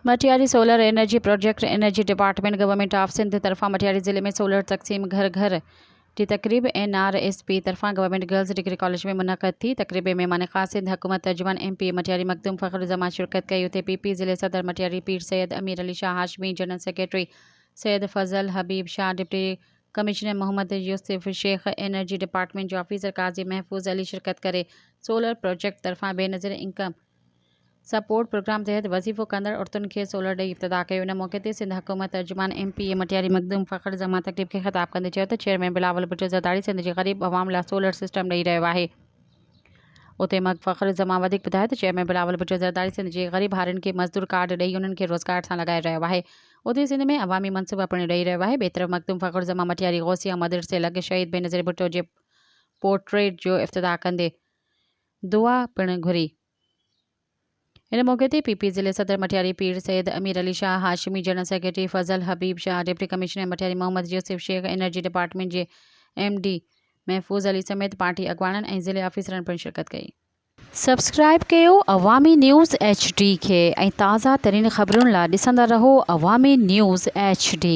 Matiari solar energy project energy department government of Sindh तरफा मटियारी ज़िले में सोलर तकसीम घर घर की तकरीब NRSP तरफा गवर्नमेंट गर्ल्स डिग्री कॉलेज में मुनक़द थी। तकरीब में मेहमान ख़ास सिंध हुकूमत तर्जुमान MP मटियारी मखदूम फ़खर जमा शिरकत कई। उते PP ज़िले सदर मटियारी पीर सैयद अमीर अली शाह हाशमी, जनरल सेक्रेटरी सैयद फजल Habib Shah, deputy commissioner Mohammad Yusuf Sheikh, energy department जो ऑफिसर काजी महफूज अली शिरकत करे। सोलर प्रोजेक्ट तरफा बेनज़ीर इनकम सपोर्ट प्रोग्राम तहत वज़ीफ़ो कंदड़ औरतुन खे सोलर ॾेई इब्तिदा कयो। इन मौक़े ते सिंध हुकूमत तर्जुमान MP मटियारी मखदूम फ़खर जमा तकरीब खे ख़िताब कंदे चयो त चेयरमैन बिलावल भुट्टो ज़रदारी सिंध जे ग़रीब अवाम लाइ सोलर सिस्टम ॾेई रहियो आहे। उते फ़खर जमा वधीक ॿुधायो त चेयरमैन बिलावल भुट्टो ज़रदारी सिंध जे ग़रीब हारियुनि खे मज़दूर कार्ड ॾेई उन्हनि खे रोज़गार सां लॻाए रहियो आहे। उते सिंध में अवामी मनसूबा पिणु ॾेई रहियो आहे। ॿिए तरफ़ मखदूम फ़खर जमा मटियारी गौसिया मदरसे लॻ शहीद बेनज़ीर भुट्टो जे पोर्ट्रेट जो इफ्तिताह कंदे दुआ पिणु घुरी। इन मौके ते PP ज़िले सदर मटियारी पीर सैयद अमीर अली शाह हाशमी, जनरल सेक्रेटरी फजल Habib Shah, deputy commissioner Matiari Mohammad Yusuf Sheikh, energy department जे MD महफूज अली समेत पार्टी अॻवाननि ऐं ज़िले ऑफिसरनि पिणु शिरकत कई। सब्सक्राइब कयो अवामी न्यूज़ HD खे ऐं ताज़ा तरीन ख़बरुनि लाइ ॾिसंदा रहो अवामी न्यूज़ HD।